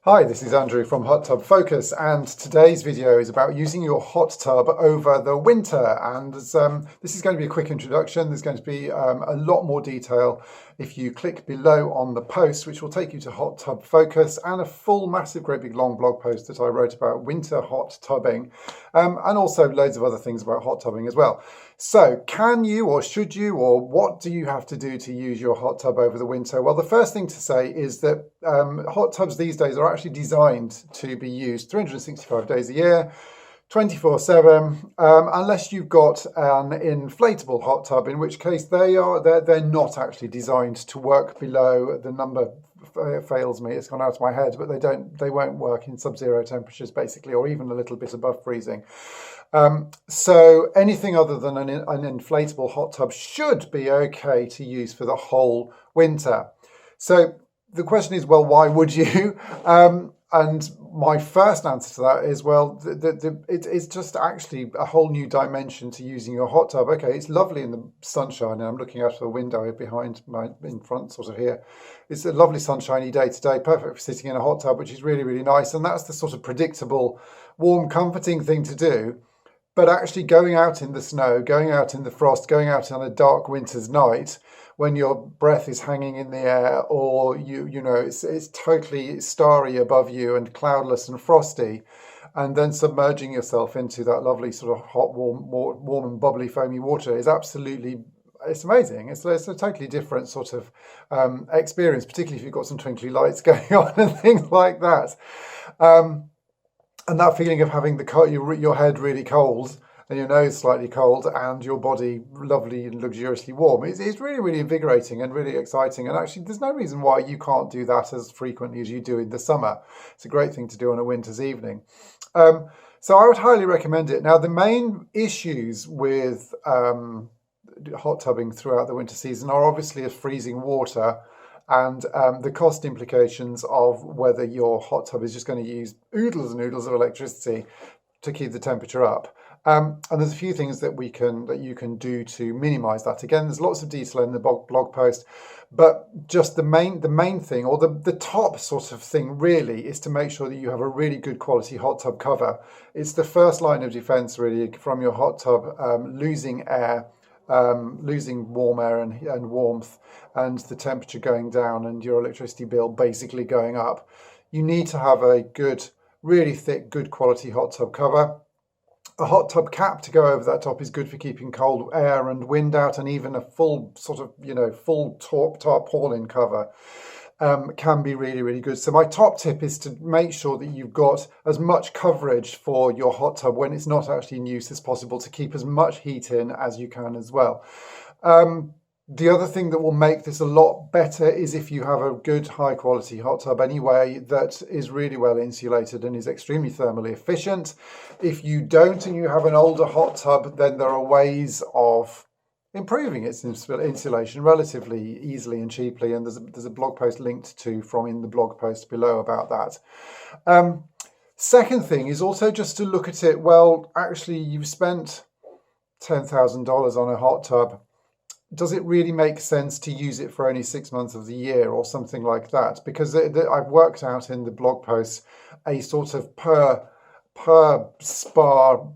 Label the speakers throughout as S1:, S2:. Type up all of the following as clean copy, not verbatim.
S1: Hi, this is Andrew from Hot Tub Focus, and today's video is about using your hot tub over the winter. And this is going to be a quick introduction. There's going to be a lot more detail if you click below on the post, which will take you to Hot Tub Focus and a full, massive, great big long blog post that I wrote about winter hot tubbing, and also loads of other things about hot tubbing as well. So can you, or should you, or what do you have to do to use your hot tub over the winter? Well, the first thing to say is that hot tubs these days are actually designed to be used 365 days a year, 24/7, unless you've got an inflatable hot tub, in which case they're not actually designed to work below the number. Fails me, it's gone out of my head, but they won't work in sub-zero temperatures basically, or even a little bit above freezing. So anything other than an inflatable hot tub should be okay to use for the whole winter. So the question is, well, why would you? And my first answer to that is, well, it's just actually a whole new dimension to using your hot tub. Okay, it's lovely in the sunshine, and I'm looking out of the window in front sort of here. It's a lovely sunshiny day today, perfect for sitting in a hot tub, which is really, really nice. And that's the sort of predictable, warm, comforting thing to do. But actually going out in the snow, going out in the frost, going out on a dark winter's night, when your breath is hanging in the air, or it's totally starry above you and cloudless and frosty, and then submerging yourself into that lovely sort of hot, warm and bubbly, foamy water is it's amazing. It's a totally different sort of experience, particularly if you've got some twinkly lights going on and things like that. And that feeling of having your head really cold and your nose slightly cold and your body lovely and luxuriously warm is really, really invigorating and really exciting. And actually, there's no reason why you can't do that as frequently as you do in the summer. It's a great thing to do on a winter's evening. So I would highly recommend it. Now, the main issues with hot tubbing throughout the winter season are obviously freezing water, and the cost implications of whether your hot tub is just going to use oodles and oodles of electricity to keep the temperature up. And there's a few things that you can do to minimize that. Again, there's lots of detail in the blog post, but just the main thing, or the top sort of thing really, is to make sure that you have a really good quality hot tub cover. It's the first line of defense really from your hot tub losing air, losing warm air and warmth, and the temperature going down and your electricity bill basically going up. You need to have a good, really thick, good quality hot tub cover. A hot tub cap to go over that top is good for keeping cold air and wind out, and even a full sort of, full tarpaulin cover can be really, really good. So my top tip is to make sure that you've got as much coverage for your hot tub when it's not actually in use as possible, to keep as much heat in as you can as well. The other thing that will make this a lot better is if you have a good high quality hot tub anyway that is really well insulated and is extremely thermally efficient. If you don't and you have an older hot tub, then there are ways of improving its insulation relatively easily and cheaply, and there's a blog post linked to from in the blog post below about that. Second thing is also just to look at it, well, actually you've spent $10,000 on a hot tub. Does it really make sense to use it for only 6 months of the year or something like that? Because I've worked out in the blog posts a sort of per spa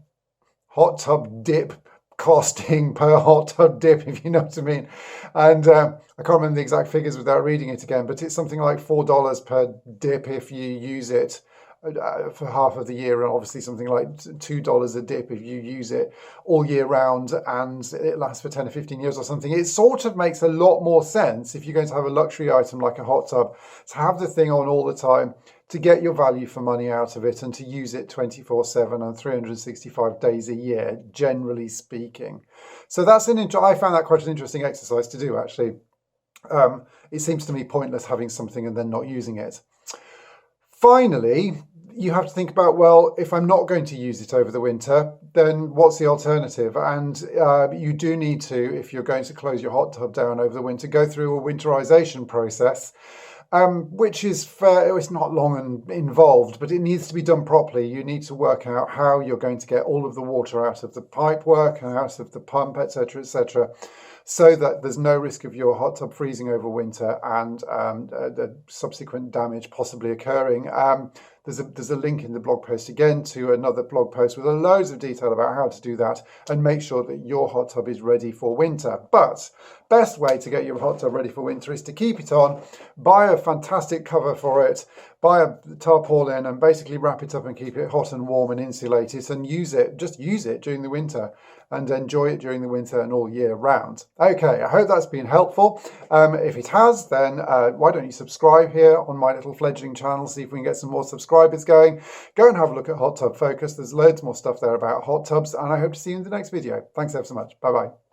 S1: hot tub dip costing per hot tub dip, if you know what I mean. And I can't remember the exact figures without reading it again, but it's something like $4 per dip if you use it for half of the year, and obviously something like $2 a dip if you use it all year round and it lasts for 10 or 15 years or something. It sort of makes a lot more sense, if you're going to have a luxury item like a hot tub, to have the thing on all the time, to get your value for money out of it, and to use it 24/7 and 365 days a year, generally speaking. So I found that quite an interesting exercise to do, actually. It seems to me pointless having something and then not using it. Finally, you have to think about, well, if I'm not going to use it over the winter, then what's the alternative? And you do need to, if you're going to close your hot tub down over the winter, go through a winterization process, which is fair. It's not long and involved, but it needs to be done properly. You need to work out how you're going to get all of the water out of the pipework and out of the pump, etc., etc., so that there's no risk of your hot tub freezing over winter and the subsequent damage possibly occurring. There's a link in the blog post again to another blog post with loads of detail about how to do that and make sure that your hot tub is ready for winter. But best way to get your hot tub ready for winter is to keep it on, buy a fantastic cover for it, buy a tarpaulin and basically wrap it up and keep it hot and warm and insulate it and just use it during the winter and enjoy it during the winter and all year round. Okay, I hope that's been helpful. If it has, then why don't you subscribe here on my little fledgling channel, see if we can get some more subscribers going. Go and have a look at Hot Tub Focus. There's loads more stuff there about hot tubs, and I hope to see you in the next video. Thanks ever so much. Bye-bye.